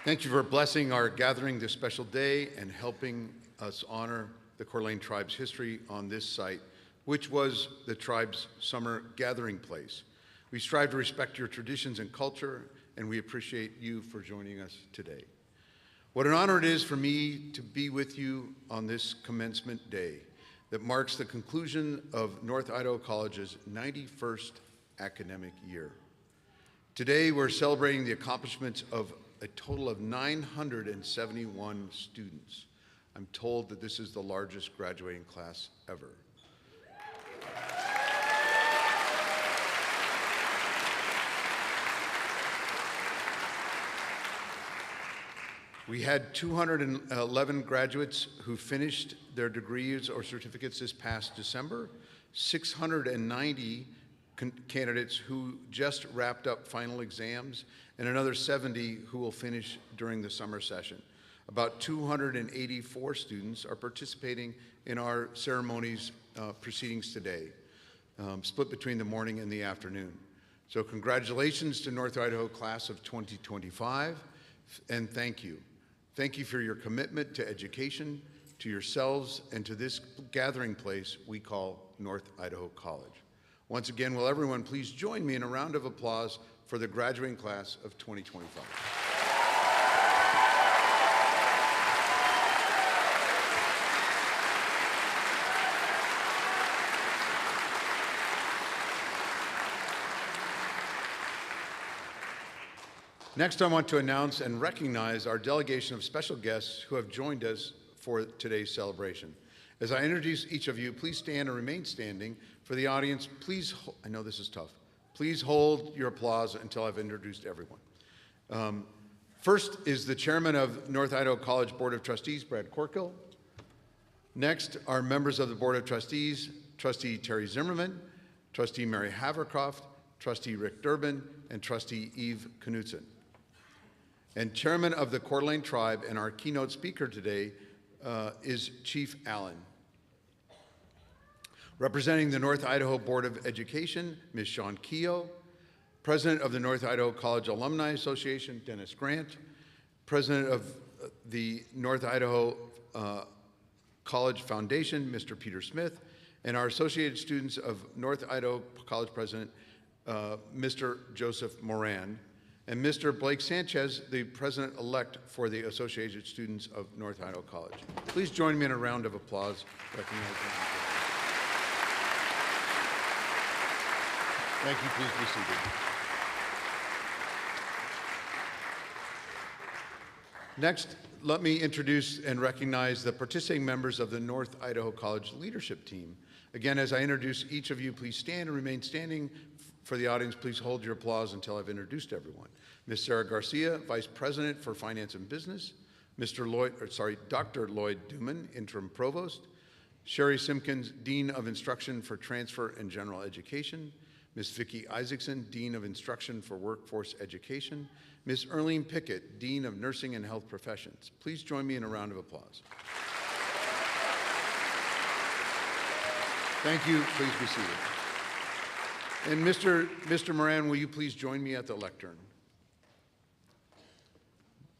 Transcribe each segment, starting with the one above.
Thank you for blessing our gathering this special day and helping us honor the Coeur d'Alene tribe's history on this site, which was the tribe's summer gathering place. We strive to respect your traditions and culture, and we appreciate you for joining us today. What an honor it is for me to be with you on this commencement day that marks the conclusion of North Idaho College's 91st academic year. Today, we're celebrating the accomplishments of a total of 971 students. I'm told that this is the largest graduating class ever. We had 211 graduates who finished their degrees or certificates this past December, 690 candidates who just wrapped up final exams, and another 70 who will finish during the summer session. About 284 students are participating in our ceremonies proceedings today, split between the morning and the afternoon. So congratulations to North Idaho class of 2025, and thank you. Thank you for your commitment to education, to yourselves, and to this gathering place we call North Idaho College. Once again, will everyone please join me in a round of applause for the graduating class of 2025. Next, I want to announce and recognize our delegation of special guests who have joined us for today's celebration. As I introduce each of you, please stand and remain standing. For the audience, please, I know this is tough, please hold your applause until I've introduced everyone. First is the chairman of North Idaho College Board of Trustees, Brad Corkill. Next are members of the Board of Trustees, Trustee Terry Zimmerman, Trustee Mary Havercroft, Trustee Rick Durbin, and Trustee Eve Knudsen. And chairman of the Coeur d'Alene Tribe and our keynote speaker today is Chief Allen. Representing the North Idaho Board of Education, Ms. Sean Keogh. President of the North Idaho College Alumni Association, Dennis Grant. President of the North Idaho College Foundation, Mr. Peter Smith. And our Associated Students of North Idaho College President, Mr. Joseph Moran. And Mr. Blake Sanchez, the President-elect for the Associated Students of North Idaho College. Please join me in a round of applause recognizing them. Thank you. Please be seated. Next, let me introduce and recognize the participating members of the North Idaho College leadership team. Again, as I introduce each of you, please stand and remain standing. For the audience, please hold your applause until I've introduced everyone. Ms. Sarah Garcia, Vice President for Finance and Business. Dr. Lloyd Duman, Interim Provost. Sherry Simpkins, Dean of Instruction for Transfer and General Education. Ms. Vicki Isaacson, Dean of Instruction for Workforce Education. Ms. Erlene Pickett, Dean of Nursing and Health Professions. Please join me in a round of applause. Thank you. Please be seated. And Mr. Moran, will you please join me at the lectern?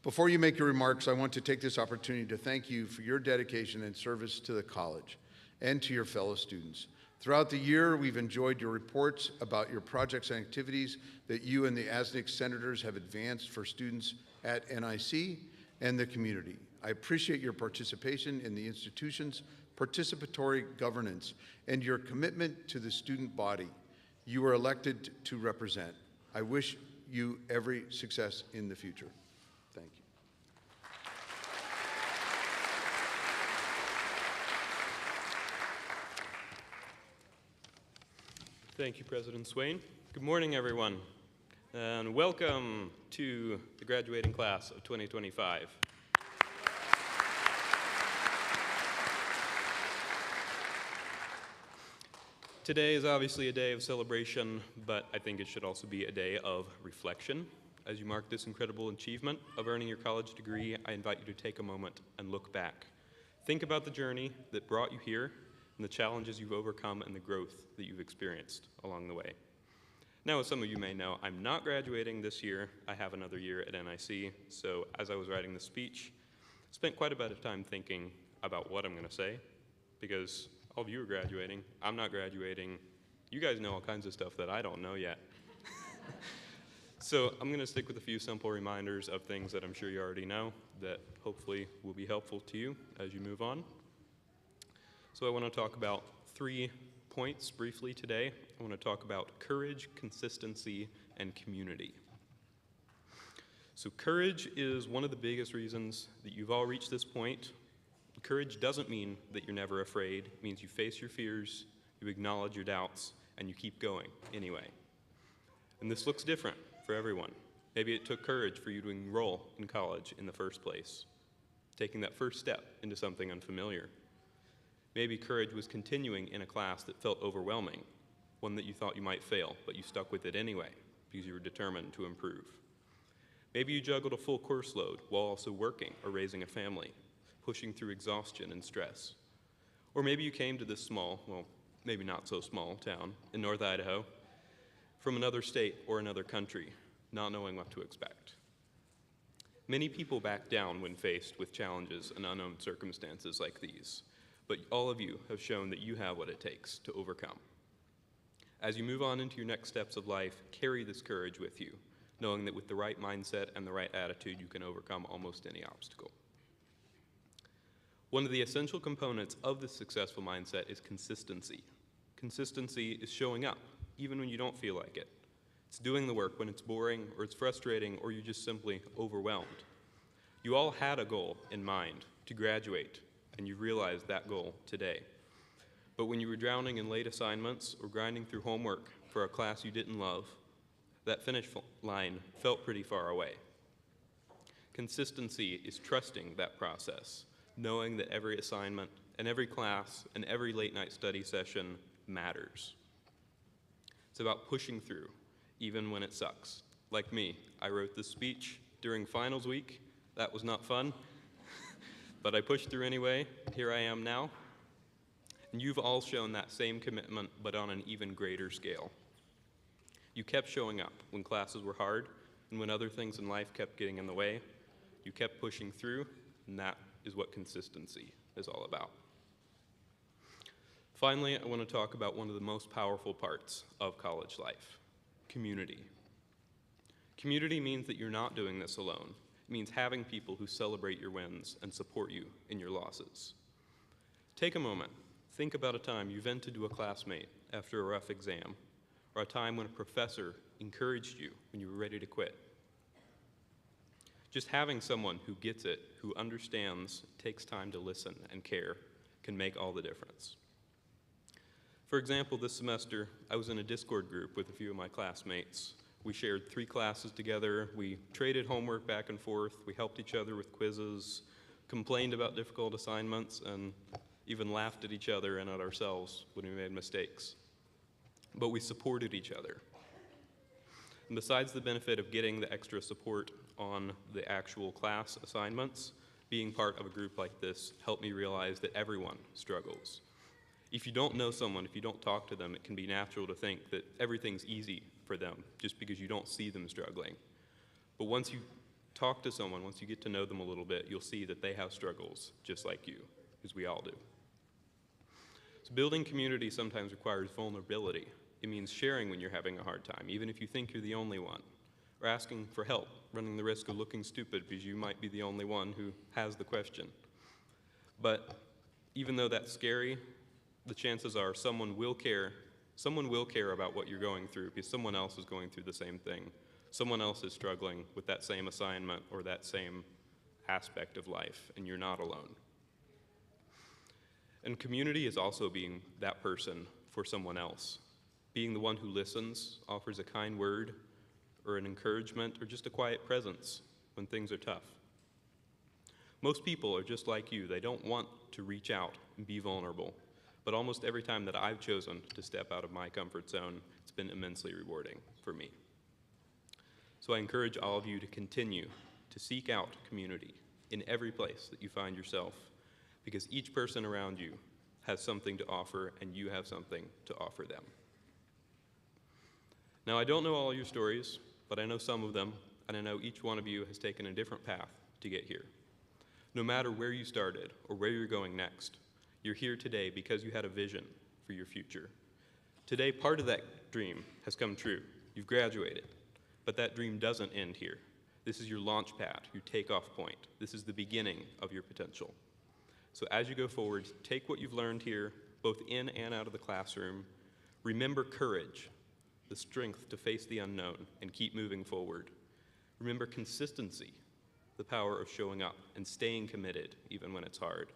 Before you make your remarks, I want to take this opportunity to thank you for your dedication and service to the college and to your fellow students. Throughout the year, we've enjoyed your reports about your projects and activities that you and the ASNIC senators have advanced for students at NIC and the community. I appreciate your participation in the institution's participatory governance and your commitment to the student body you were elected to represent. I wish you every success in the future. Thank you. Thank you, President Swain. Good morning, everyone, and welcome to the graduating class of 2025. Today is obviously a day of celebration, but I think it should also be a day of reflection. As you mark this incredible achievement of earning your college degree, I invite you to take a moment and look back. Think about the journey that brought you here and the challenges you've overcome and the growth that you've experienced along the way. Now, as some of you may know, I'm not graduating this year. I have another year at NIC, so as I was writing the speech, I spent quite a bit of time thinking about what I'm going to say, because all of you are graduating, I'm not graduating, you guys know all kinds of stuff that I don't know yet. So I'm going to stick with a few simple reminders of things that I'm sure you already know that hopefully will be helpful to you as you move on. So I want to talk about 3 points briefly today. I want to talk about courage, consistency, and community. So courage is one of the biggest reasons that you've all reached this point. Courage doesn't mean that you're never afraid. It means you face your fears, you acknowledge your doubts, and you keep going anyway. And this looks different for everyone. Maybe it took courage for you to enroll in college in the first place, taking that first step into something unfamiliar. Maybe courage was continuing in a class that felt overwhelming, one that you thought you might fail, but you stuck with it anyway because you were determined to improve. Maybe you juggled a full course load while also working or raising a family, pushing through exhaustion and stress. Or maybe you came to this small, well, maybe not so small town in North Idaho from another state or another country, not knowing what to expect. Many people back down when faced with challenges and unknown circumstances like these, but all of you have shown that you have what it takes to overcome. As you move on into your next steps of life, carry this courage with you, knowing that with the right mindset and the right attitude, you can overcome almost any obstacle. One of the essential components of this successful mindset is consistency. Consistency is showing up, even when you don't feel like it. It's doing the work when it's boring, or it's frustrating, or you're just simply overwhelmed. You all had a goal in mind to graduate, and you realized that goal today. But when you were drowning in late assignments or grinding through homework for a class you didn't love, that finish line felt pretty far away. Consistency is trusting that process, knowing that every assignment and every class and every late night study session matters. It's about pushing through, even when it sucks. Like me, I wrote this speech during finals week. That was not fun, but I pushed through anyway. Here I am now. And you've all shown that same commitment, but on an even greater scale. You kept showing up when classes were hard, and when other things in life kept getting in the way. You kept pushing through, and that is what consistency is all about. Finally, I want to talk about one of the most powerful parts of college life, community. Community means that you're not doing this alone. It means having people who celebrate your wins and support you in your losses. Take a moment. Think about a time you vented to a classmate after a rough exam, or a time when a professor encouraged you when you were ready to quit. Just having someone who gets it, who understands, takes time to listen and care, can make all the difference. For example, this semester, I was in a Discord group with a few of my classmates. We shared 3 classes together, we traded homework back and forth, we helped each other with quizzes, complained about difficult assignments, and even laughed at each other and at ourselves when we made mistakes. But we supported each other. And besides the benefit of getting the extra support on the actual class assignments, being part of a group like this helped me realize that everyone struggles. If you don't know someone, if you don't talk to them, it can be natural to think that everything's easy for them just because you don't see them struggling. But once you talk to someone, once you get to know them a little bit, you'll see that they have struggles just like you, as we all do. So building community sometimes requires vulnerability. It means sharing when you're having a hard time, even if you think you're the only one, or asking for help, running the risk of looking stupid because you might be the only one who has the question. But even though that's scary, the chances are someone will care about what you're going through because someone else is going through the same thing. Someone else is struggling with that same assignment or that same aspect of life, and you're not alone. And community is also being that person for someone else. Being the one who listens, offers a kind word, or an encouragement, or just a quiet presence when things are tough. Most people are just like you. They don't want to reach out and be vulnerable. But almost every time that I've chosen to step out of my comfort zone, it's been immensely rewarding for me. So I encourage all of you to continue to seek out community in every place that you find yourself, because each person around you has something to offer and you have something to offer them. Now, I don't know all your stories, but I know some of them, and I know each one of you has taken a different path to get here. No matter where you started or where you're going next, you're here today because you had a vision for your future. Today, part of that dream has come true. You've graduated, but that dream doesn't end here. This is your launch pad, your takeoff point. This is the beginning of your potential. So as you go forward, take what you've learned here, both in and out of the classroom. Remember courage, the strength to face the unknown and keep moving forward. Remember consistency, the power of showing up and staying committed even when it's hard.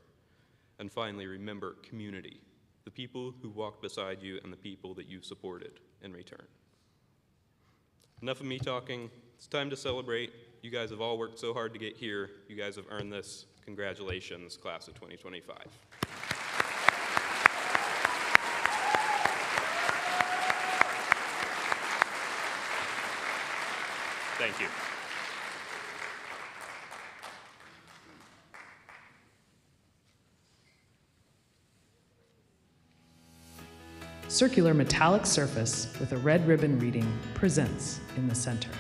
And finally, remember community, the people who walked beside you and the people that you've supported in return. Enough of me talking. It's time to celebrate. You guys have all worked so hard to get here. You guys have earned this. Congratulations, class of 2025. Thank you. Circular metallic surface with a red ribbon reading "Presents" in the center.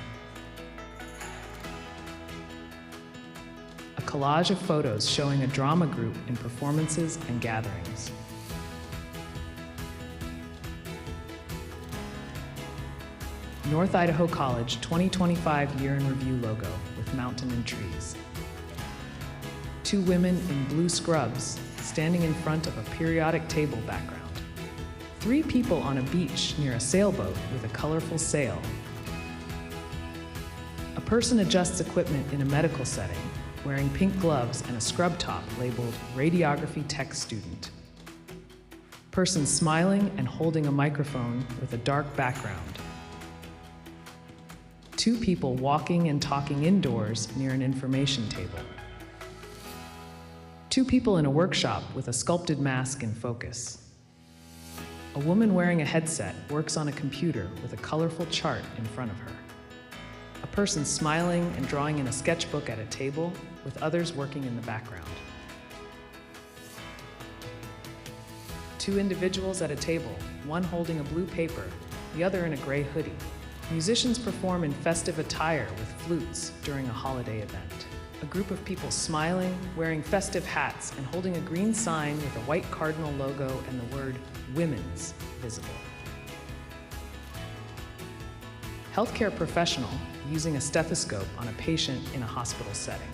A collage of photos showing a drama group in performances and gatherings. North Idaho College 2025 Year in Review logo with mountain and trees. 2 women in blue scrubs standing in front of a periodic table background. 3 people on a beach near a sailboat with a colorful sail. A person adjusts equipment in a medical setting, wearing pink gloves and a scrub top labeled Radiography Tech Student. Person smiling and holding a microphone with a dark background. 2 people walking and talking indoors near an information table. 2 people in a workshop with a sculpted mask in focus. A woman wearing a headset works on a computer with a colorful chart in front of her. A person smiling and drawing in a sketchbook at a table with others working in the background. 2 individuals at a table, one holding a blue paper, the other in a gray hoodie. Musicians perform in festive attire with flutes during a holiday event. A group of people smiling, wearing festive hats, and holding a green sign with a white cardinal logo and the word "Women's" visible. Healthcare professional using a stethoscope on a patient in a hospital setting.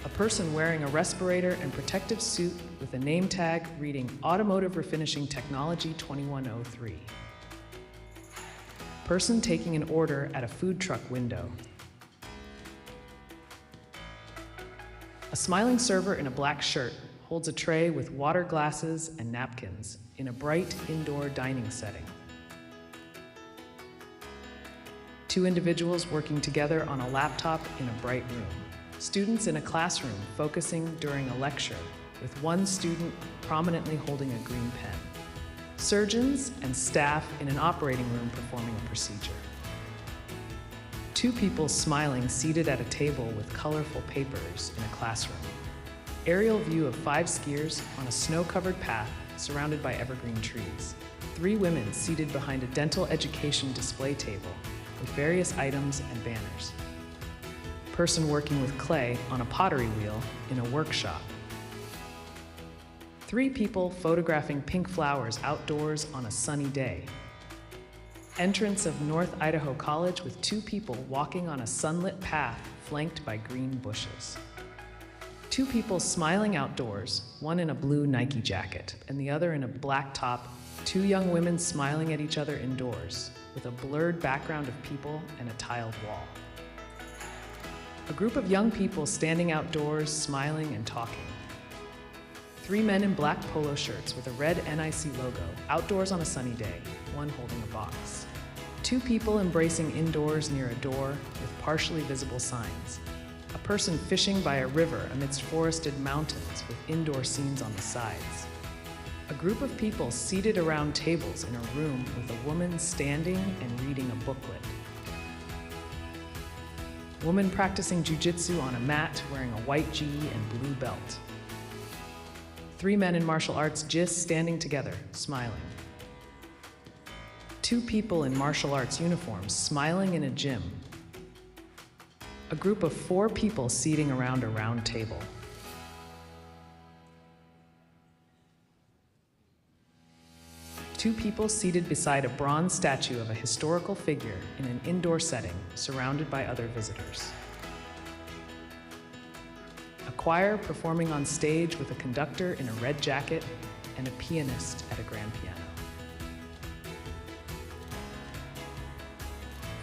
A person wearing a respirator and protective suit with a name tag reading Automotive Refinishing Technology 2103. Person taking an order at a food truck window. A smiling server in a black shirt holds a tray with water glasses and napkins in a bright indoor dining setting. 2 individuals working together on a laptop in a bright room. Students in a classroom focusing during a lecture with one student prominently holding a green pen. Surgeons and staff in an operating room performing a procedure. 2 people smiling seated at a table with colorful papers in a classroom. Aerial view of 5 skiers on a snow-covered path surrounded by evergreen trees. 3 women seated behind a dental education display table with various items and banners. Person working with clay on a pottery wheel in a workshop. 3 people photographing pink flowers outdoors on a sunny day. Entrance of North Idaho College with 2 people walking on a sunlit path flanked by green bushes. 2 people smiling outdoors, one in a blue Nike jacket and the other in a black top. 2 young women smiling at each other indoors with a blurred background of people and a tiled wall. A group of young people standing outdoors, smiling and talking. 3 men in black polo shirts with a red NIC logo, outdoors on a sunny day, one holding a box. 2 people embracing indoors near a door with partially visible signs. A person fishing by a river amidst forested mountains with indoor scenes on the sides. A group of people seated around tables in a room with a woman standing and reading a booklet. Woman practicing jiu-jitsu on a mat wearing a white gi and blue belt. 3 men in martial arts gist standing together, smiling. 2 people in martial arts uniforms smiling in a gym. A group of 4 people seating around a round table. Two people seated beside a bronze statue of a historical figure in an indoor setting, surrounded by other visitors. A choir performing on stage with a conductor in a red jacket and a pianist at a grand piano.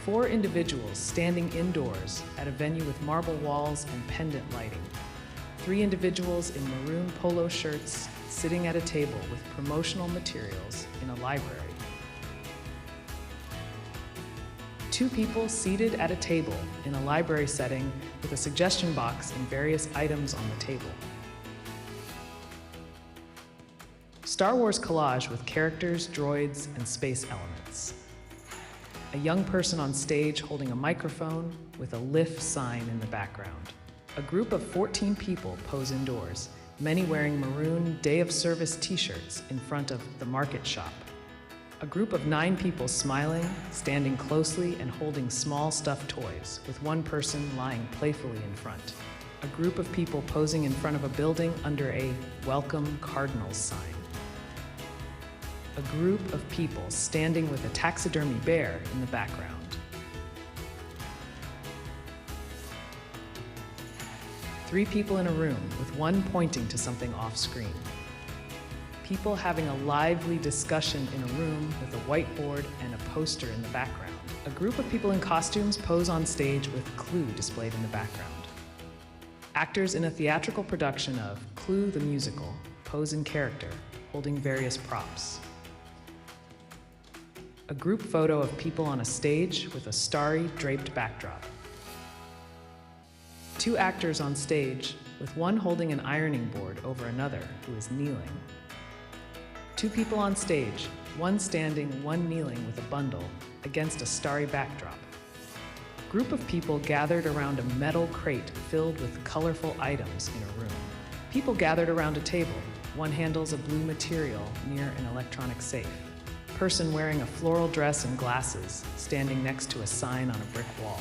4 individuals standing indoors at a venue with marble walls and pendant lighting. 3 individuals in maroon polo shirts sitting at a table with promotional materials in a library. 2 people seated at a table in a library setting with a suggestion box and various items on the table. Star Wars collage with characters, droids, and space elements. A young person on stage holding a microphone with a LIF sign in the background. A group of 14 people pose indoors, many wearing maroon Day of Service t-shirts in front of the market shop. A group of 9 people smiling, standing closely and holding small stuffed toys, with one person lying playfully in front. A group of people posing in front of a building under a Welcome Cardinals sign. A group of people standing with a taxidermy bear in the background. Three people in a room, with one pointing to something off-screen. People having a lively discussion in a room with a whiteboard and a poster in the background. A group of people in costumes pose on stage with Clue displayed in the background. Actors in a theatrical production of Clue the Musical pose in character, holding various props. A group photo of people on a stage with a starry, draped backdrop. 2 actors on stage, with one holding an ironing board over another who is kneeling. 2 people on stage, one standing, one kneeling with a bundle against a starry backdrop. Group of people gathered around a metal crate filled with colorful items in a room. People gathered around a table. One handles a blue material near an electronic safe. Person wearing a floral dress and glasses, standing next to a sign on a brick wall.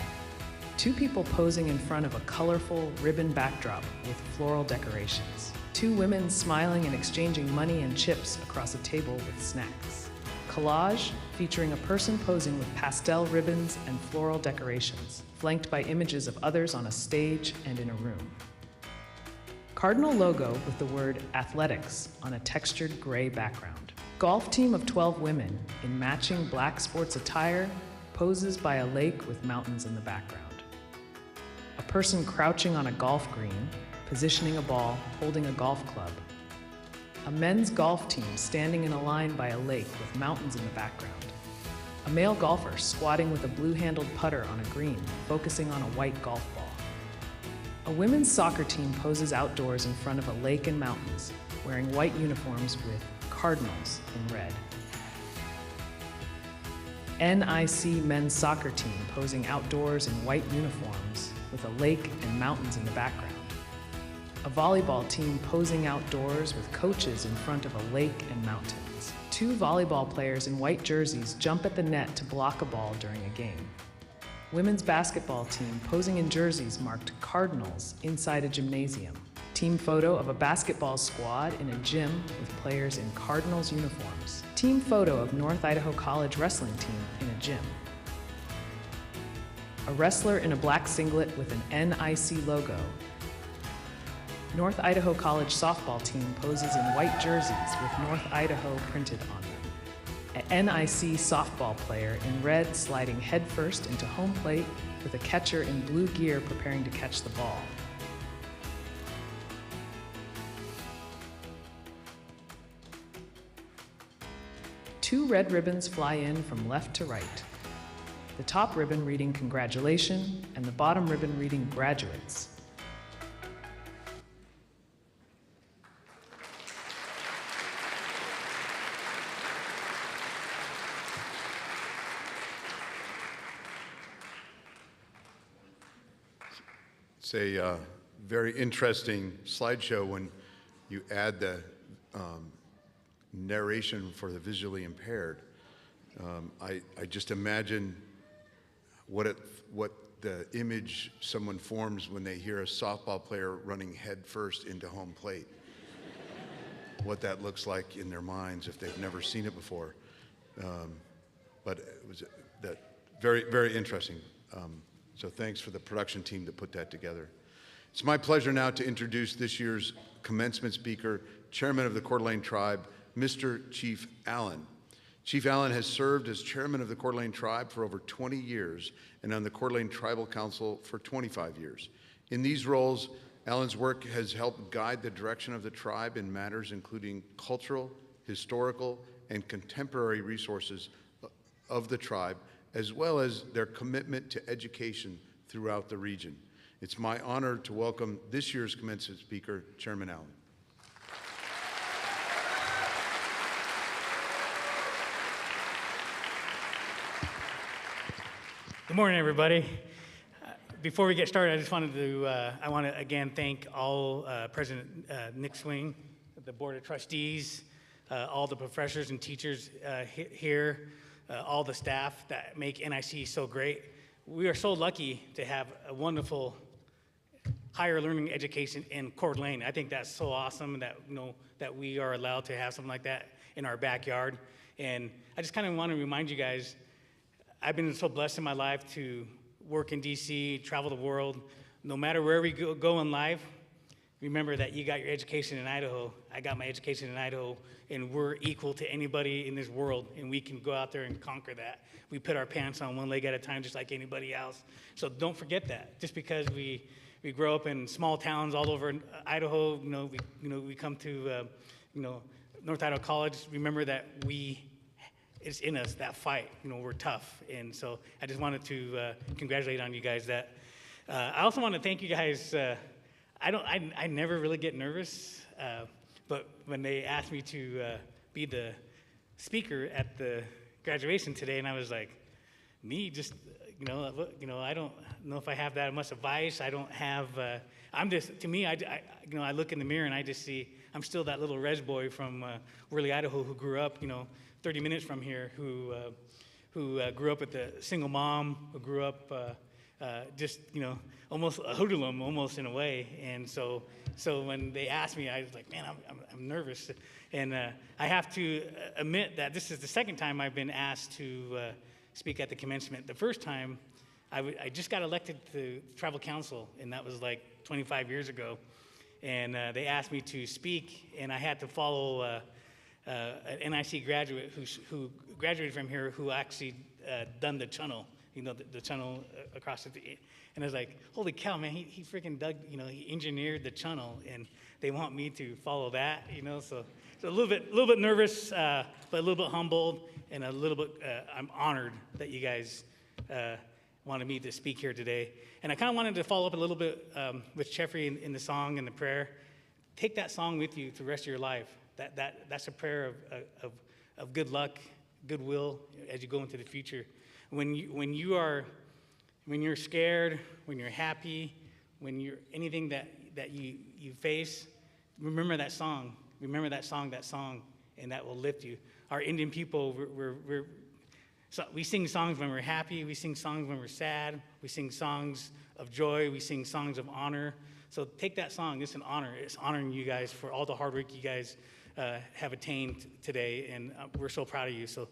2 people posing in front of a colorful ribbon backdrop with floral decorations. 2 women smiling and exchanging money and chips across a table with snacks. Collage featuring a person posing with pastel ribbons and floral decorations, flanked by images of others on a stage and in a room. Cardinal logo with the word athletics on a textured gray background. Golf team of 12 women in matching black sports attire poses by a lake with mountains in the background. A person crouching on a golf green, positioning a ball, holding a golf club. A men's golf team standing in a line by a lake with mountains in the background. A male golfer squatting with a blue-handled putter on a green, focusing on a white golf ball. A women's soccer team poses outdoors in front of a lake and mountains, wearing white uniforms with Cardinals in red. NIC men's soccer team posing outdoors in white uniforms with a lake and mountains in the background. A volleyball team posing outdoors with coaches in front of a lake and mountains. 2 volleyball players in white jerseys jump at the net to block a ball during a game. Women's basketball team posing in jerseys marked Cardinals inside a gymnasium. Team photo of a basketball squad in a gym with players in Cardinals uniforms. Team photo of North Idaho College wrestling team in a gym. A wrestler in a black singlet with an NIC logo. North Idaho College softball team poses in white jerseys with North Idaho printed on them. An NIC softball player in red sliding headfirst into home plate with a catcher in blue gear preparing to catch the ball. Two red ribbons fly in from left to right. The top ribbon reading Congratulations and the bottom ribbon reading Graduates. It's a very interesting slideshow when you add the narration for the visually impaired. I just imagine what the image someone forms when they hear a softball player running headfirst into home plate. What that looks like in their minds if they've never seen it before. But it was very, very interesting. So thanks for the production team that put that together. It's my pleasure now to introduce this year's commencement speaker, Chairman of the Coeur d'Alene Tribe, Mr. Chief Allen. Chief Allen has served as Chairman of the Coeur d'Alene Tribe for over 20 years and on the Coeur d'Alene Tribal Council for 25 years. In these roles, Allen's work has helped guide the direction of the tribe in matters including cultural, historical, and contemporary resources of the tribe, as well as their commitment to education throughout the region. It's my honor to welcome this year's commencement speaker, Chairman Allen. Good morning, everybody. Before we get started, I just wanted to, I want to again thank all President Nick Swing, the Board of Trustees, all the professors and teachers here, all the staff that make NIC so great. We are so lucky to have a wonderful higher learning education in Coeur d'Alene. I think that's so awesome that, that we are allowed to have something like that in our backyard. And I just kind of want to remind you guys, I've been so blessed in my life to work in DC, travel the world. No matter where we go in life, remember that you got your education in Idaho. I got my education in Idaho, and we're equal to anybody in this world, and we can go out there and conquer that. We put our pants on one leg at a time just like anybody else. So don't forget that. Just because we grow up in small towns all over Idaho, we come to North Idaho College, remember that it's in us, that fight. We're tough. And so I just wanted to congratulate on you guys that. I also want to thank you guys. I never really get nervous, but when they asked me to be the speaker at the graduation today, and I was like, me, just, I don't know if I have that much advice. I don't have, to me, I look in the mirror and I just see, I'm still that little res boy from Worley, Idaho, who grew up, 30 minutes from here, who grew up with a single mom, who grew up just, almost a hoodlum, almost in a way. And so when they asked me, I was like, man, I'm nervous. And I have to admit that this is the second time I've been asked to speak at the commencement. The first time, I just got elected to tribal council, and that was like 25 years ago. And they asked me to speak, and I had to follow an NIC graduate who graduated from here, who actually done the tunnel, the tunnel across the, and I was like, holy cow, man, he freaking dug, he engineered the tunnel, and they want me to follow that, so a little bit nervous, but a little bit humbled, and a little bit, I'm honored that you guys wanted me to speak here today. And I kind of wanted to follow up a little bit with Jeffrey in the song and the prayer. Take that song with you the rest of your life. That's a prayer of good luck, goodwill as you go into the future. When you're scared, when you're happy, when you're anything that you face, remember that song. Remember that song, and that will lift you. Our Indian people, we sing songs when we're happy. We sing songs when we're sad. We sing songs of joy. We sing songs of honor. So take that song. It's an honor. It's honoring you guys for all the hard work you guys have attained today, and we're so proud of you. So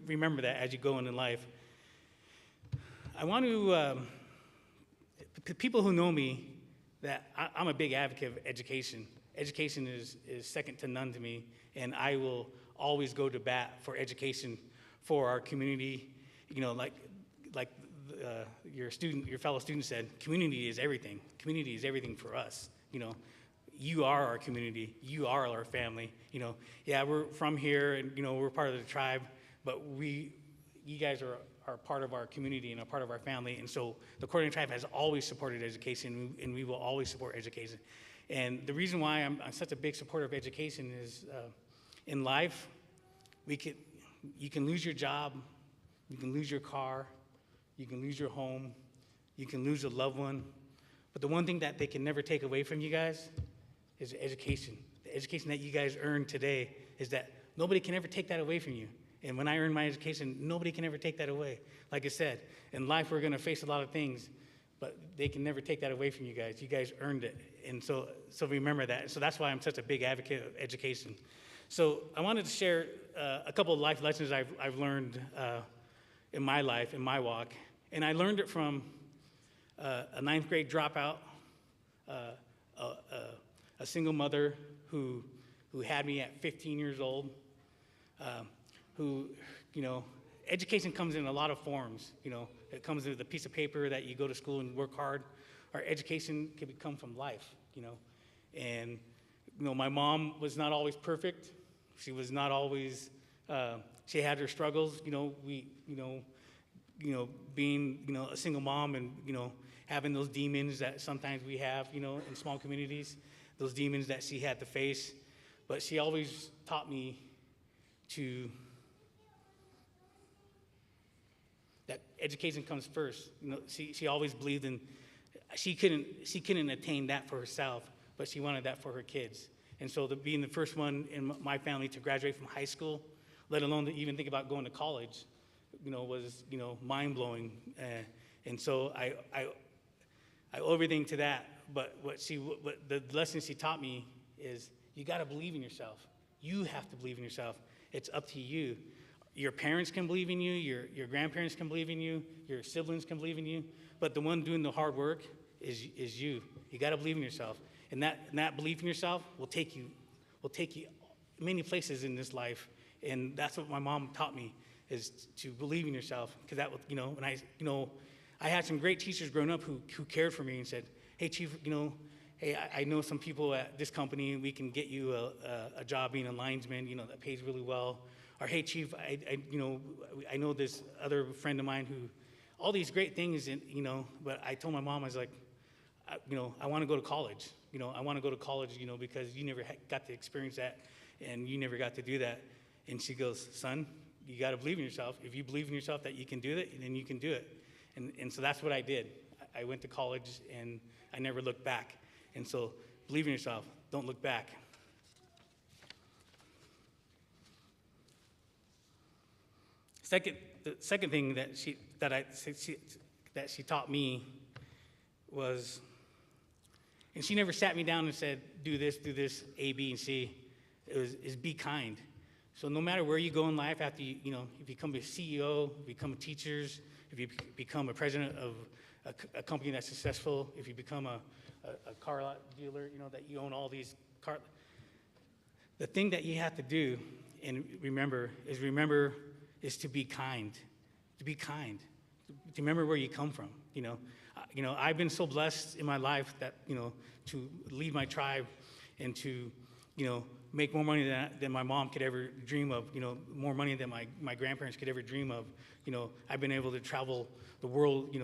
remember that as you go in life. I want to, people who know me, that I'm a big advocate of education. Education is second to none to me, and I will always go to bat for education for our community. Like your fellow student said, community is everything. Community is everything for us. You are our community. You are our family. Yeah, we're from here, and we're part of the tribe, but you guys are part of our community and a part of our family. And so the Coeur d'Alene Tribe has always supported education, and we will always support education. And the reason why I'm such a big supporter of education is, in life, you can lose your job, you can lose your car, you can lose your home, you can lose a loved one, but the one thing that they can never take away from you guys is education. The education that you guys earned today is that nobody can ever take that away from you. And when I earned my education, nobody can ever take that away. Like I said, in life we're going to face a lot of things, but they can never take that away from you guys. You guys earned it. And so remember that. So that's why I'm such a big advocate of education. So I wanted to share a couple of life lessons I've learned in my life, in my walk. And I learned it from a ninth grade dropout, a single mother who had me at 15 years old, who, education comes in a lot of forms. It comes with a piece of paper that you go to school and work hard. Our education can come from life, And, my mom was not always perfect. She was not always, she had her struggles, being, a single mom and, having those demons that sometimes we have, in small communities, those demons that she had to face. But she always taught me that education comes first. She always believed in, she couldn't attain that for herself, but she wanted that for her kids. And so being the first one in my family to graduate from high school, let alone to even think about going to college, was, mind-blowing. And so I owe everything to that. But what the lesson she taught me is you got to believe in yourself. You have to believe in yourself. It's up to you. Your parents can believe in you. Your grandparents can believe in you. Your siblings can believe in you. But the one doing the hard work is you. You got to believe in yourself. And that belief in yourself will take you many places in this life. And that's what my mom taught me, is to believe in yourself. Because that, when I had some great teachers growing up who cared for me and said, hey, Chief, hey, I know some people at this company, we can get you a job being a linesman, that pays really well. Or, hey, Chief, I know this other friend of mine who, all these great things, but I told my mom, I was like, I want to go to college. I want to go to college, because you never got to experience that, and you never got to do that. And she goes, son, you got to believe in yourself. If you believe in yourself that you can do it, then you can do it. And so that's what I did. I went to college, and I never looked back. And so believe in yourself. Don't look back. The second thing that she taught me was, and she never sat me down and said, do this, A, B, and C. Is be kind. So no matter where you go in life, after if you become a CEO, become teachers, if you become a president of a company that's successful, if you become a car lot dealer, that you own all these cars, the thing that you have to do and remember is to be kind. To be kind. To remember where you come from. I've been so blessed in my life that to leave my tribe and to make more money than my mom could ever dream of. More money than my grandparents could ever dream of. I've been able to travel the world.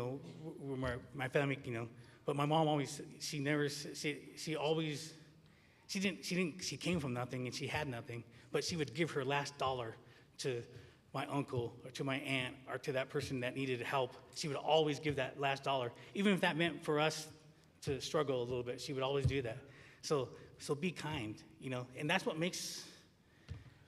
With my family. But my mom always, she came from nothing and she had nothing, but she would give her last dollar to my uncle or to my aunt or to that person that needed help. She would always give that last dollar, even if that meant for us to struggle a little bit. She would always do that. So be kind, and that's what makes,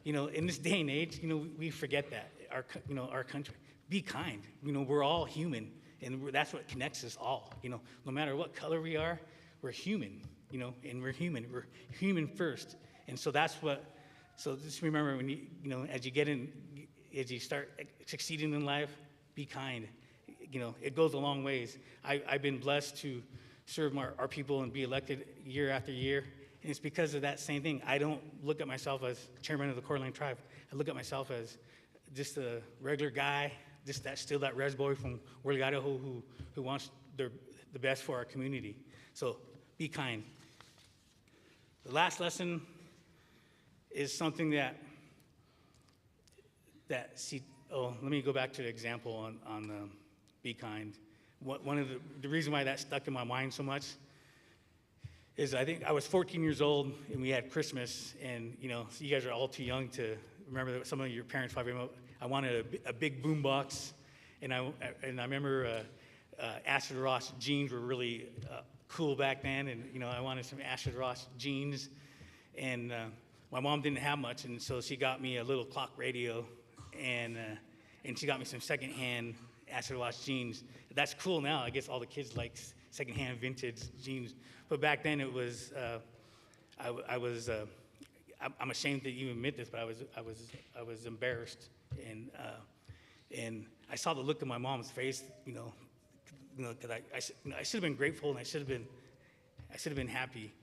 in this day and age, we forget that, our country. Be kind. We're all human, and that's what connects us all. No matter what color we are, we're human, and we're human. We're human first. And so so just remember when as you start succeeding in life, be kind. It goes a long ways. I've been blessed to serve our people and be elected year after year. And it's because of that same thing. I don't look at myself as chairman of the Coeur d'Alene tribe. I look at myself as just a regular guy, still that res boy from Worley, Idaho, who wants the best for our community. So be kind. The last lesson is something let me go back to the example on be kind. One of the reason why that stuck in my mind so much is I think I was 14 years old and we had Christmas, and so you guys are all too young to remember that. Some of your parents probably remember. I wanted a big boom box, and I remember Acid Ross jeans were really cool back then, and I wanted some Acid Ross jeans, and my mom didn't have much, and so she got me a little clock radio, and she got me some secondhand acid wash jeans. That's cool now. I guess all the kids like secondhand vintage jeans, but back then it was. I'm ashamed to even admit this, but I was embarrassed, and I saw the look on my mom's face, because I should have been grateful, and I should have been happy,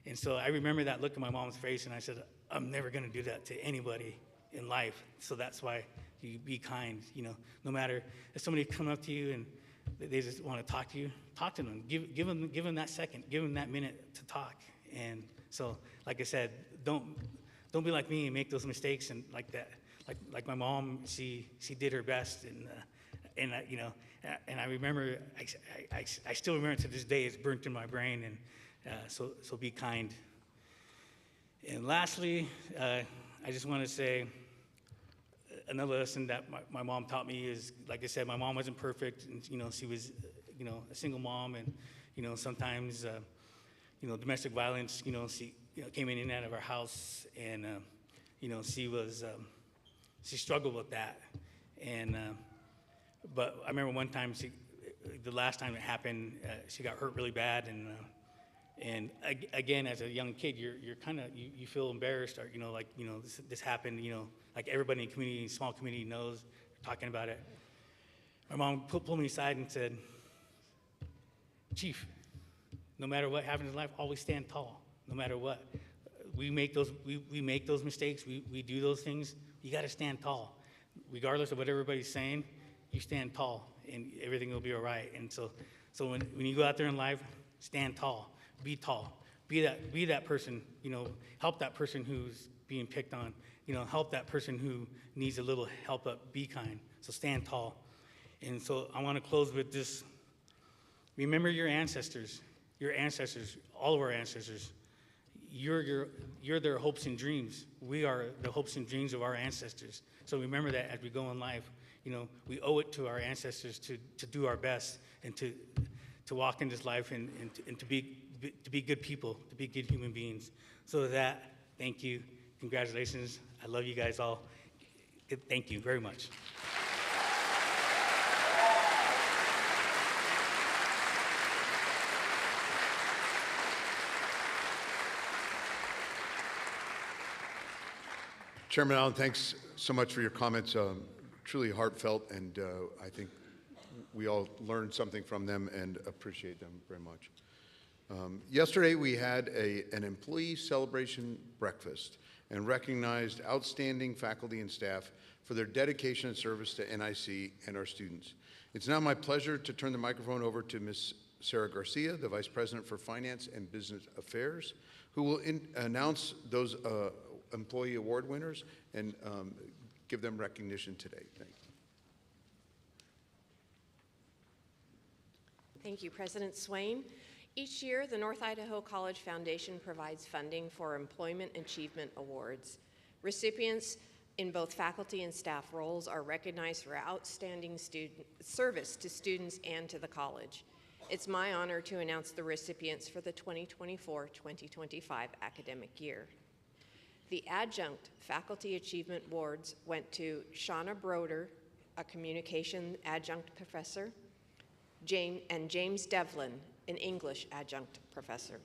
and so I remember that look on my mom's face, and I said, I'm never going to do that to anybody in life. So that's why you be kind, no matter if somebody come up to you and they just want to talk to you, talk to them, give them that second, give them that minute to talk. And so, like I said, don't be like me and make those mistakes and like that. Like my mom, she did her best, and I remember, I still remember to this day. It's burnt in my brain, and so be kind. And lastly, I just want to say another lesson that my mom taught me is, like I said, my mom wasn't perfect, and she was a single mom, and sometimes domestic violence, she came in and out of our house, and she struggled with that, and but I remember one time the last time it happened, she got hurt really bad, and again, as a young kid, you're kind of you feel embarrassed, or this happened, like everybody in the community, small community knows, talking about it. My mom pulled me aside and said, Chief, no matter what happens in life, always stand tall. No matter what, we make those mistakes, we do those things. You got to stand tall, regardless of what everybody's saying. You stand tall, and everything will be all right. And so when you go out there in life, stand tall, be that person. Help that person who's being picked on. Help that person who needs a little help up. Be kind. So stand tall. And so I want to close with this. Remember your ancestors. Your ancestors, all of our ancestors. You're their hopes and dreams. We are the hopes and dreams of our ancestors. So remember that as we go in life, we owe it to our ancestors to do our best and to walk in this life and to be good people, to be good human beings. So with that, thank you, congratulations. I love you guys all. Thank you very much. Chairman Allen, thanks so much for your comments. Truly heartfelt, and I think we all learned something from them and appreciate them very much. Yesterday, we had an employee celebration breakfast and recognized outstanding faculty and staff for their dedication and service to NIC and our students. It's now my pleasure to turn the microphone over to Ms. Sarah Garcia, the Vice President for Finance and Business Affairs, who will announce those employee award winners and give them recognition today. Thank you. Thank you, President Swain. Each year, the North Idaho College Foundation provides funding for Employment Achievement Awards. Recipients in both faculty and staff roles are recognized for outstanding service to students and to the college. It's my honor to announce the recipients for the 2024-2025 academic year. The Adjunct Faculty Achievement Awards went to Shauna Broder, a communication adjunct professor, and James Devlin, an English adjunct professor.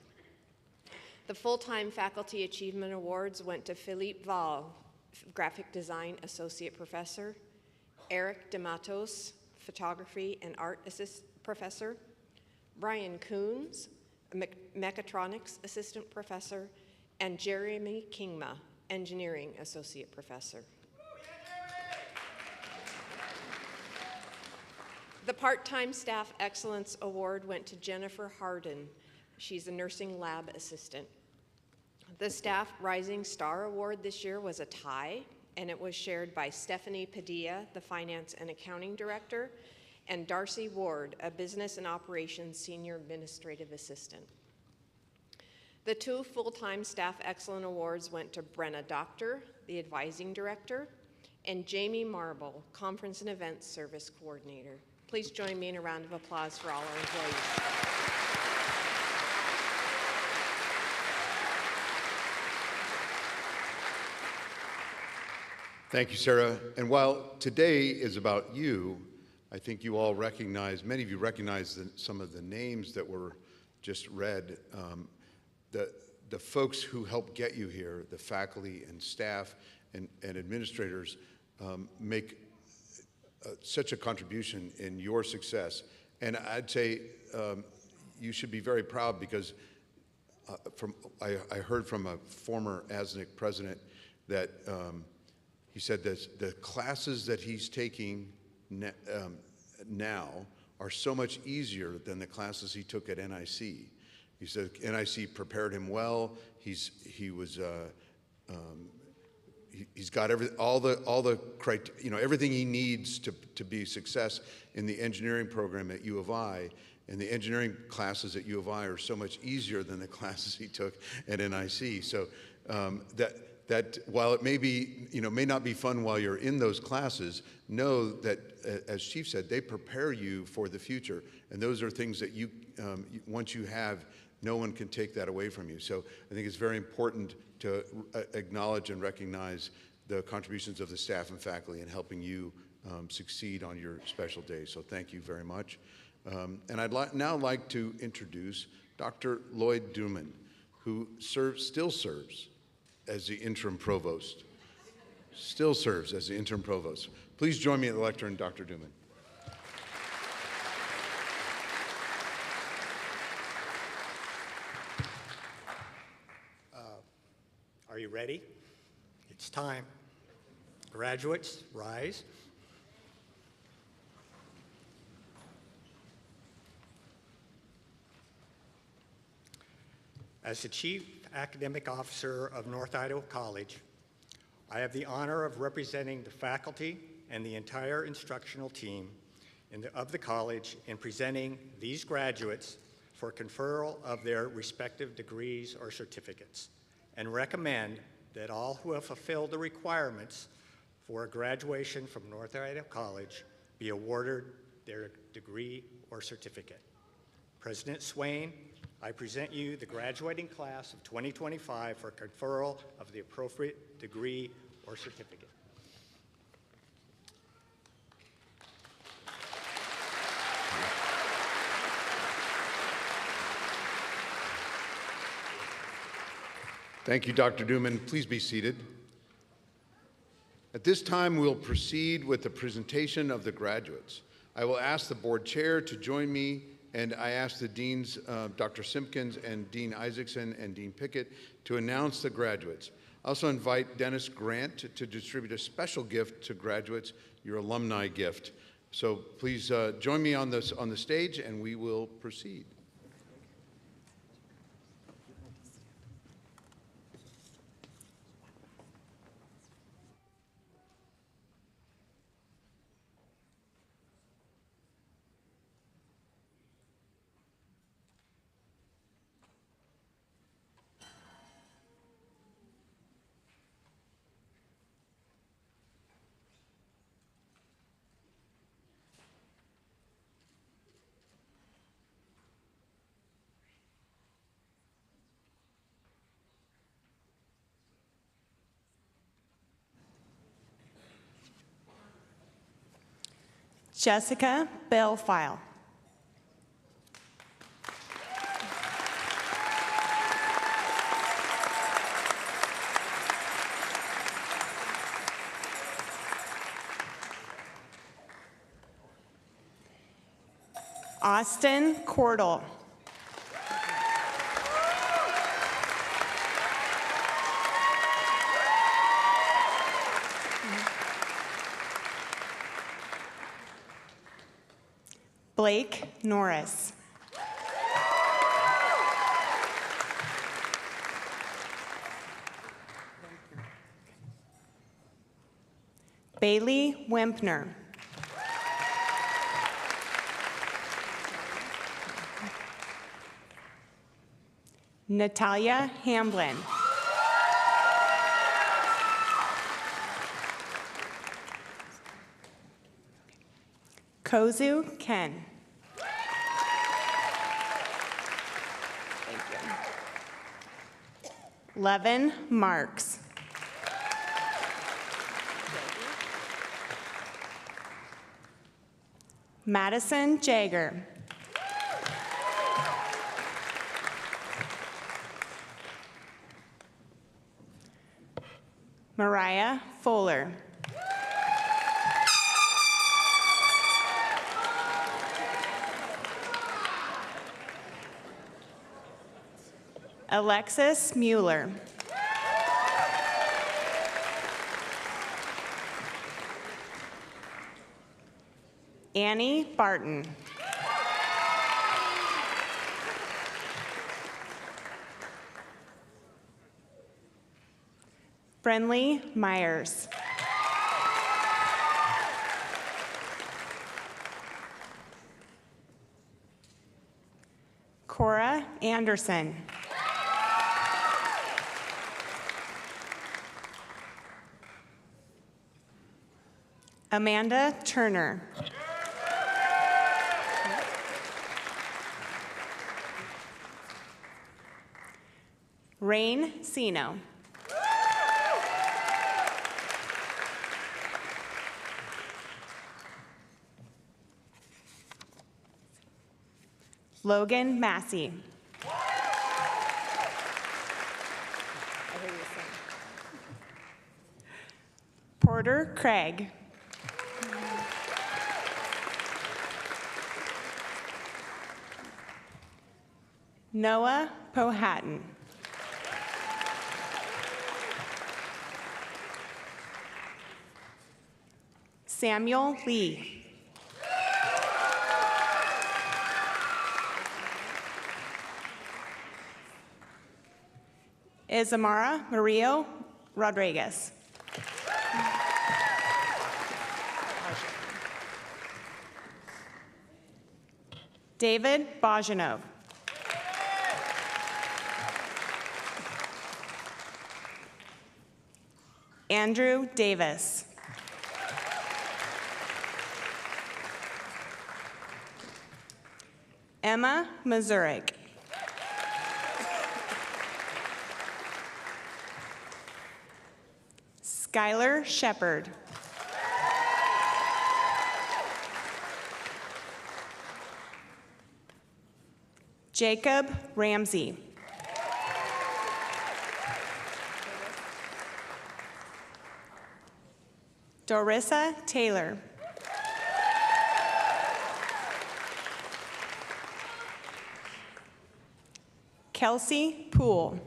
The Full-Time Faculty Achievement Awards went to Philippe Val, graphic design associate professor, Eric DeMatos, photography and art professor, Brian Coons, mechatronics assistant professor, and Jeremy Kingma, engineering associate professor. The Part-Time Staff Excellence Award went to Jennifer Harden. She's a nursing lab assistant. The Staff Rising Star Award this year was a tie, and it was shared by Stephanie Padilla, the Finance and Accounting Director, and Darcy Ward, a Business and Operations Senior Administrative Assistant. The two Full-Time Staff Excellence Awards went to Brenna Doctor, the Advising Director, and Jamie Marble, Conference and Events Service Coordinator. Please join me in a round of applause for all our employees. Thank you, Sarah. And while today is about you, I think you all recognize, many of you recognize some of the names that were just read. The folks who helped get you here, the faculty and staff and administrators, make such a contribution in your success. And I'd say you should be very proud because I heard from a former ASNC president that he said that the classes that he's taking now are so much easier than the classes he took at NIC. He said NIC prepared him well. He's got everything he needs to be a success in the engineering program at U of I. And the engineering classes at U of I are so much easier than the classes he took at NIC. So that while it may not be fun while you're in those classes, know that, as Chief said, they prepare you for the future. And those are things that once you have, no one can take that away from you. So I think it's very important to acknowledge and recognize the contributions of the staff and faculty in helping you succeed on your special day. So thank you very much. And I'd now like to introduce Dr. Lloyd Duman, who still serves as the interim provost. Still serves as the interim provost. Please join me at the lectern, Dr. Duman. Are you ready? It's time. Graduates, rise. As the Chief Academic Officer of North Idaho College, I have the honor of representing the faculty and the entire instructional team of the college in presenting these graduates for conferral of their respective degrees or certificates, and recommend that all who have fulfilled the requirements for a graduation from North Idaho College be awarded their degree or certificate. President Swain, I present you the graduating class of 2025 for conferral of the appropriate degree or certificate. Thank you, Dr. Duman. Please be seated. At this time, we'll proceed with the presentation of the graduates. I will ask the board chair to join me, and I ask the deans, Dr. Simpkins and Dean Isaacson and Dean Pickett, to announce the graduates. I also invite Dennis Grant to distribute a special gift to graduates, your alumni gift. So please join me on the stage, and we will proceed. Jessica Belfile. Austin Cordell. Blake Norris. Bailey Wempner. Natalia Hamblin. Kozu Ken. Thank you. Levin Marks. Madison Jagger. Mariah Fuller. Alexis Mueller. Annie Barton. Friendly Myers. Cora Anderson. Amanda Turner. Rain Sino. Logan Massey. Porter Craig. Noah Powhatan. Samuel Lee. Isamara Mario Rodriguez. David Bajanov. Andrew Davis. Emma Mazurik. Skylar Shepard. Jacob Ramsey. Dorissa Taylor. Kelsey Poole.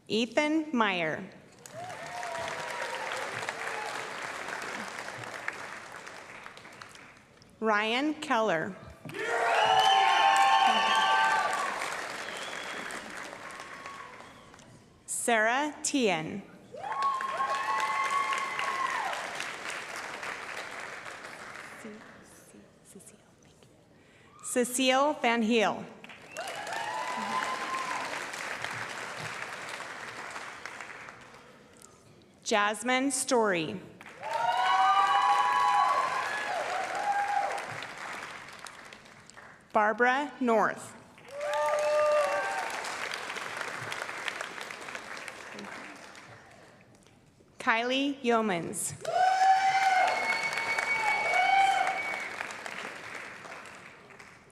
Ethan Meyer. Ryan Keller. Sarah Tien. Cecile Van Heel. Jasmine Story. Barbara North. Kylie Yeomans.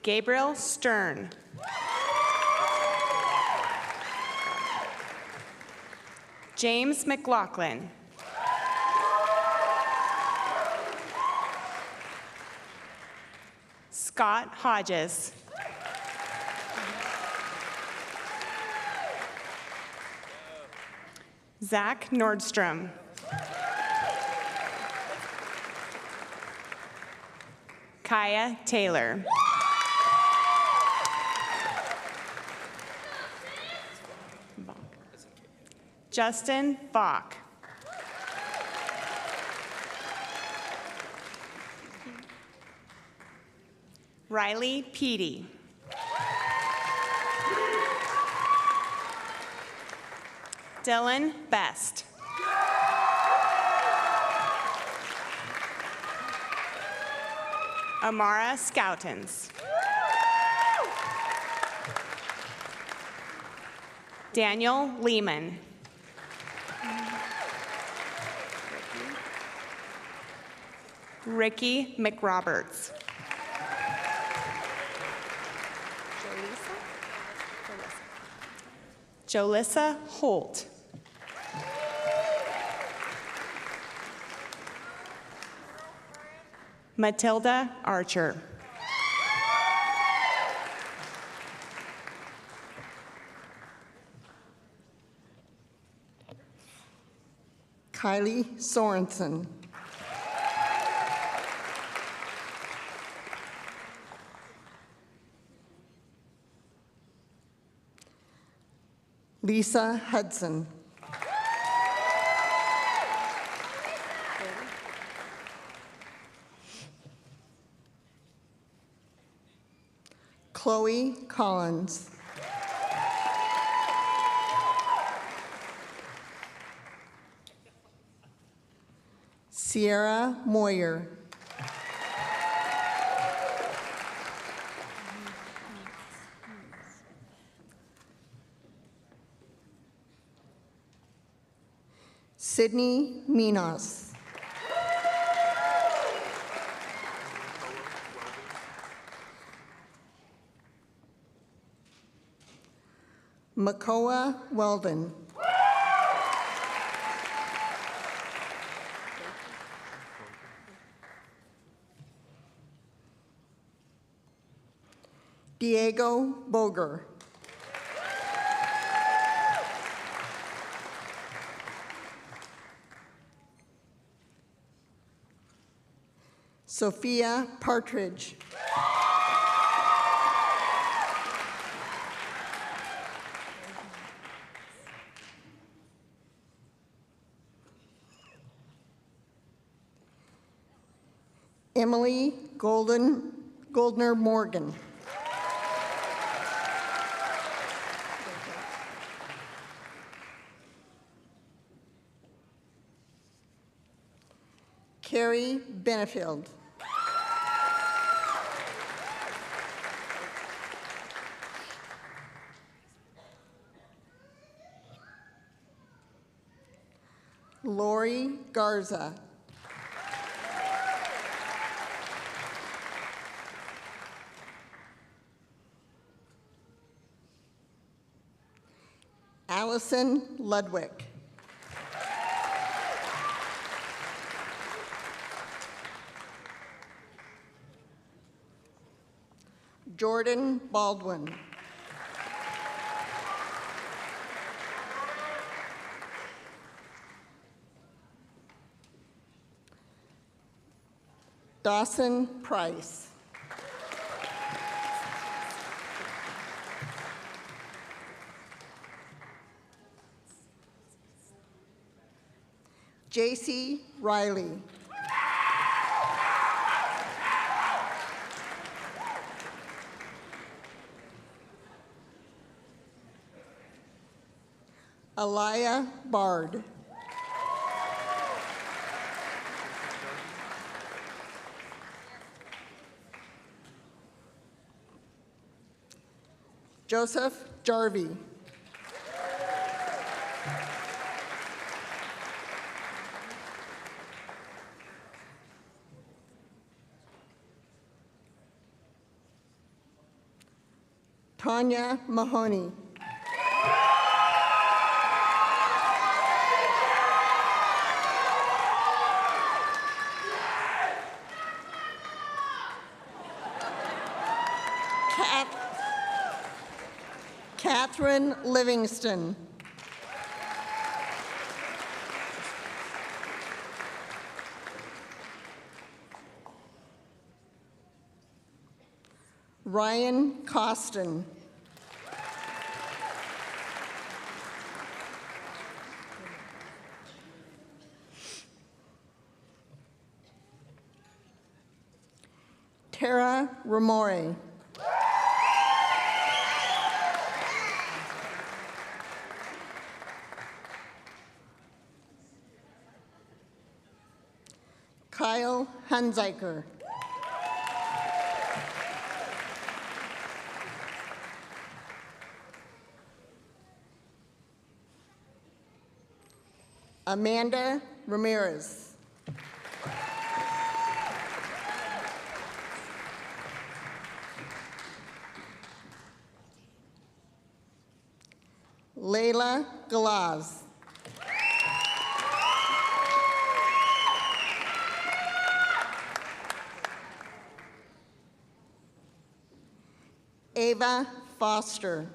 Gabriel Stern. James McLaughlin. Scott Hodges. Zach Nordstrom. Kaya Taylor. Justin Bach. Riley Peedy. Dylan Best. Amara Scoutons. Daniel Lehman. Ricky McRoberts. Jolissa Holt. Matilda Archer. Kylie Sorensen. Lisa Hudson. Chloe Collins. Sierra Moyer. Sydney Minos. Makoa Weldon. Diego Boger. Sophia Partridge. Emily Goldner Morgan. Carrie Benefield. Lori Garza. Allison Ludwig. Jordan Baldwin. Dawson Price. JC Riley. Alaya Bard. Joseph Jarvie. Tanya Mahoney. Catherine Livingston. Ryan Costin. Tara Ramore. Kyle Hunziker. Amanda Ramirez. Layla Galaz. Ava Foster.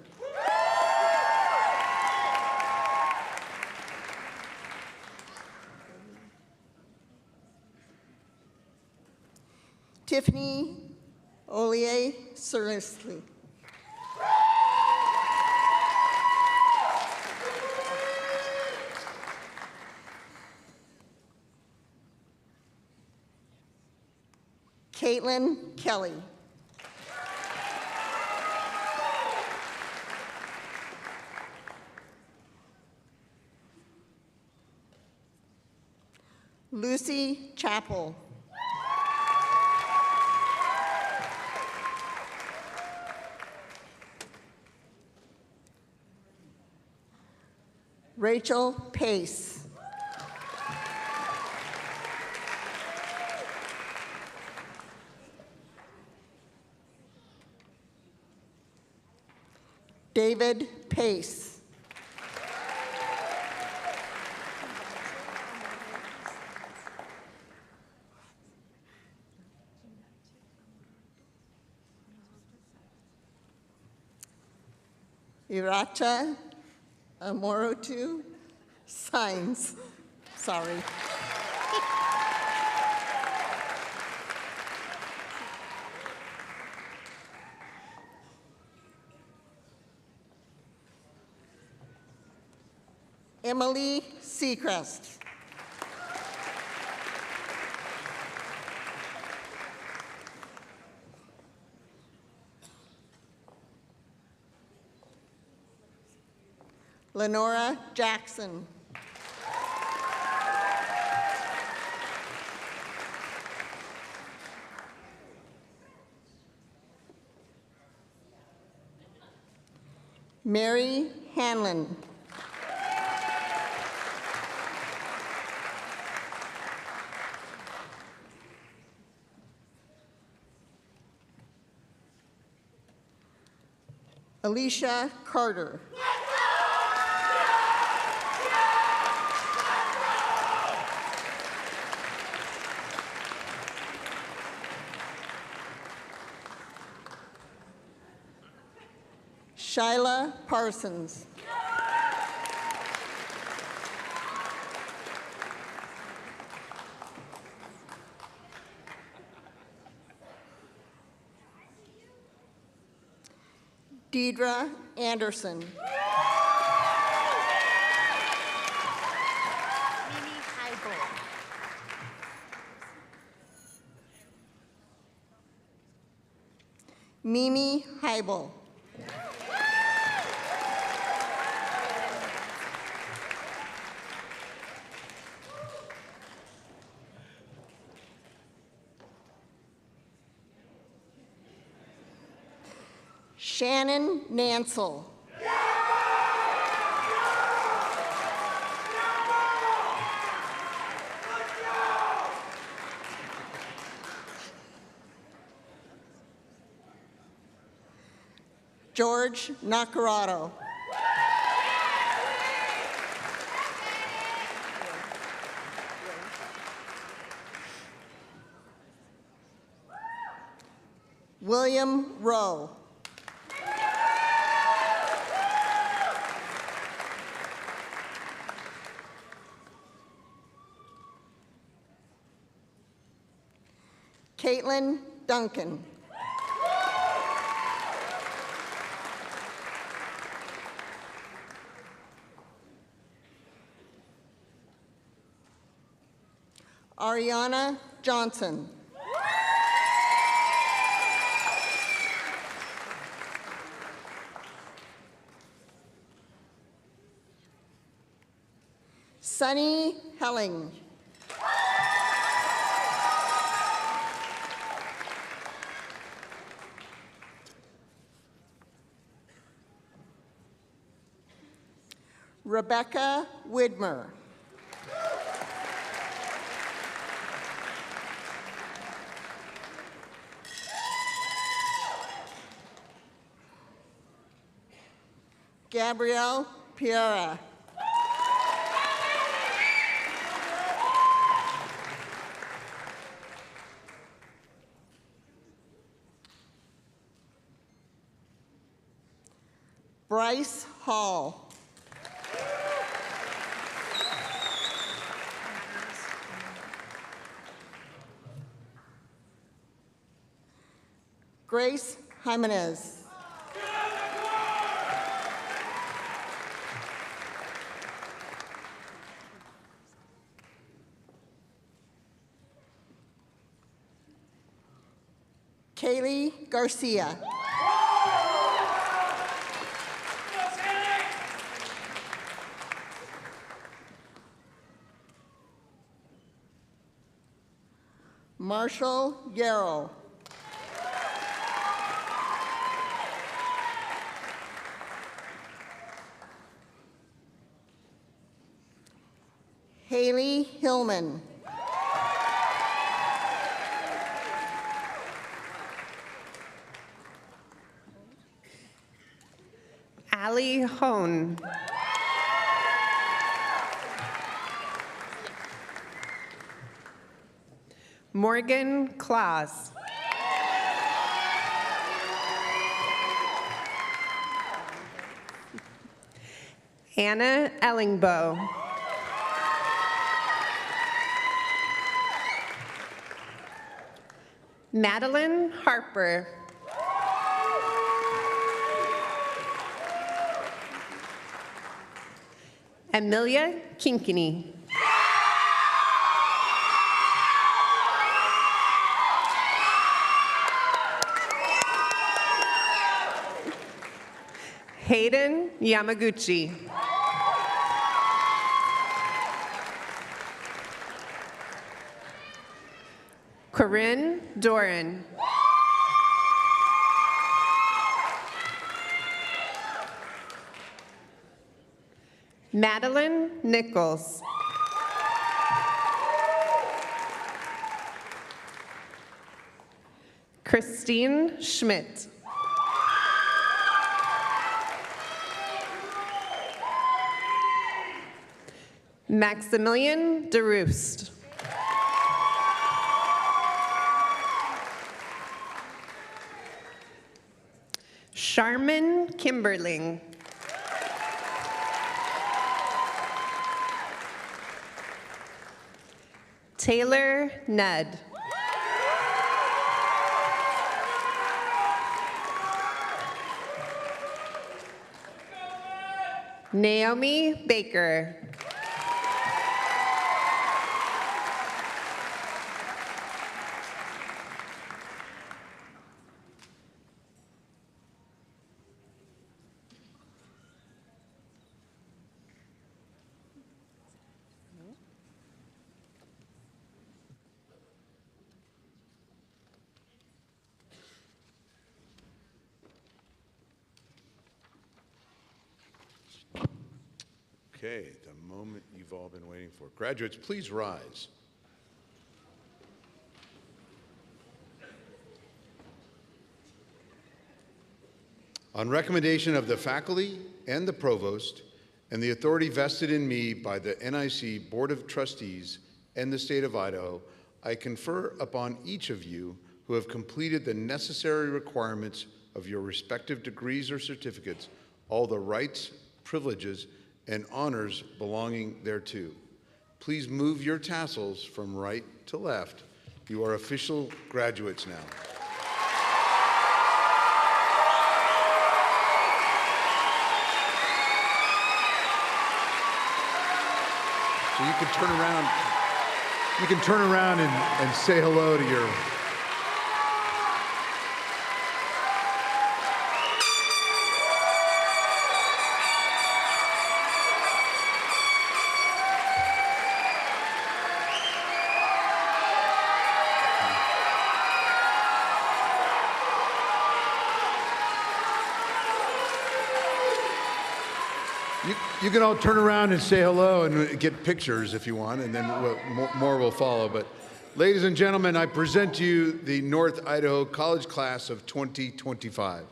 Tiffany Olie Serlisley. Caitlin Kelly. Lucy Chappell. Rachel Pace. David Pace. Iracha Amorotu Signs. Sorry. Emily Seacrest. Lenora Jackson. Mary Hanlon. Alicia Carter. Shyla Parsons. Deidre Anderson. Mimi Heibel. Shannon Nansel. George Nacarado. William Rowe. Caitlin Duncan. Ariana Johnson. Sunny Helling. Rebecca Widmer. Gabrielle Piera. Bryce Hall. Grace Jimenez. Kaylee Garcia. Marshall Yarrow. Haley Hillman. Allie Hone. Morgan Claus. Anna Ellingbow. Madeline Harper. Amelia Kinkany. Hayden Yamaguchi. Corinne Doran. Madeline Nichols. Christine Schmidt. Maximilian DeRoost. Charmin Kimberling. Taylor Nudd. Naomi Baker. Okay, the moment you've all been waiting for. Graduates, please rise. On recommendation of the faculty and the provost, and the authority vested in me by the NIC Board of Trustees and the state of Idaho, I confer upon each of you who have completed the necessary requirements of your respective degrees or certificates all the rights, privileges, and honors belonging thereto. Please move your tassels from right to left. You are official graduates now. So you can turn around and say hello to your You can all turn around and say hello and get pictures if you want, and then more will follow. But ladies and gentlemen, I present to you the North Idaho College Class of 2025.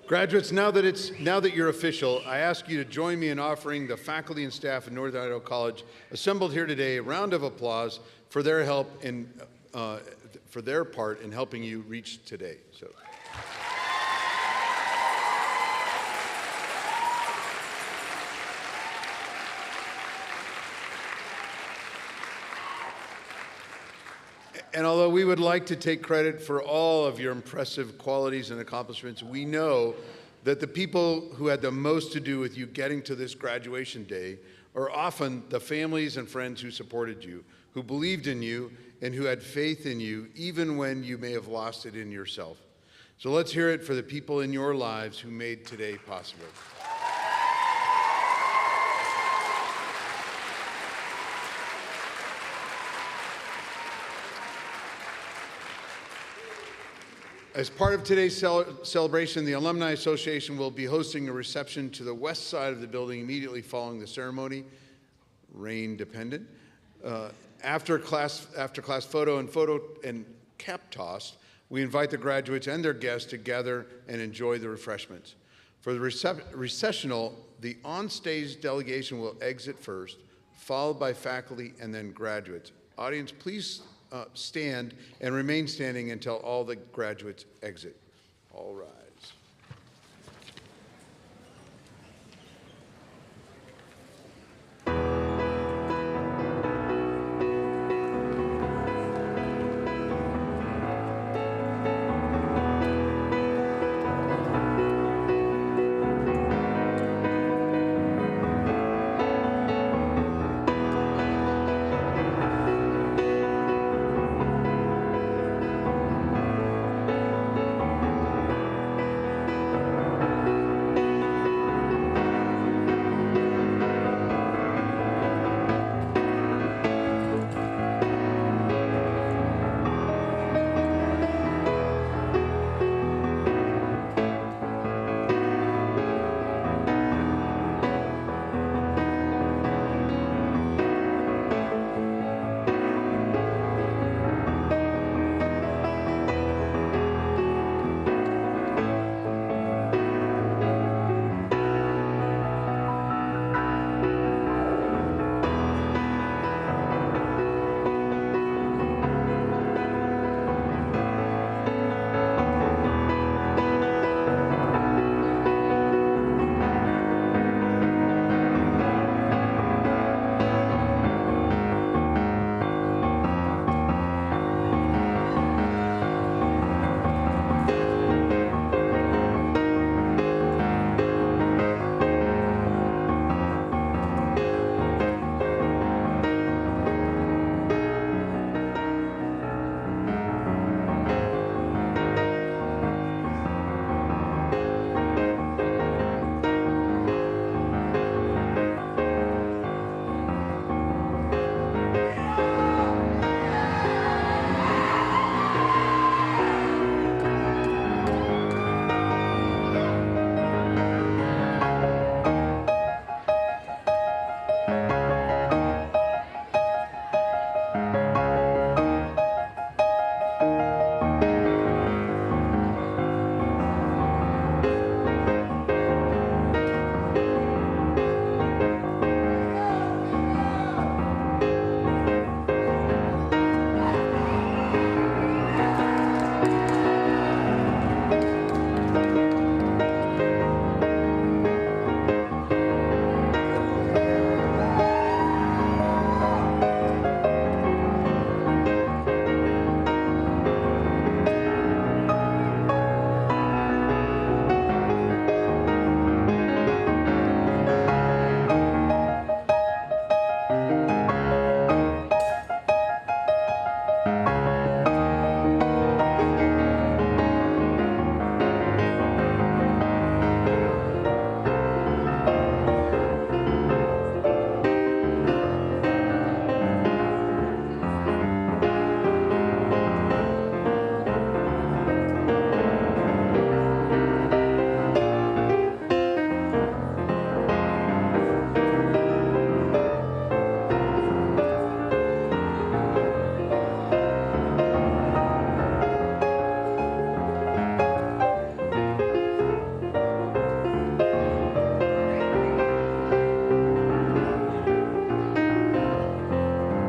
Graduates, now that you're official, I ask you to join me in offering the faculty and staff of North Idaho College assembled here today a round of applause for their help in for their part in helping you reach today. So. And although we would like to take credit for all of your impressive qualities and accomplishments, we know that the people who had the most to do with you getting to this graduation day are often the families and friends who supported you, who believed in you, and who had faith in you, even when you may have lost it in yourself. So let's hear it for the people in your lives who made today possible. As part of today's celebration, the Alumni Association will be hosting a reception to the west side of the building immediately following the ceremony, rain dependent. After class photo and cap toss, we invite the graduates and their guests to gather and enjoy the refreshments. For the recessional, the on-stage delegation will exit first, followed by faculty and then graduates. Audience, please stand and remain standing until all the graduates exit. All rise.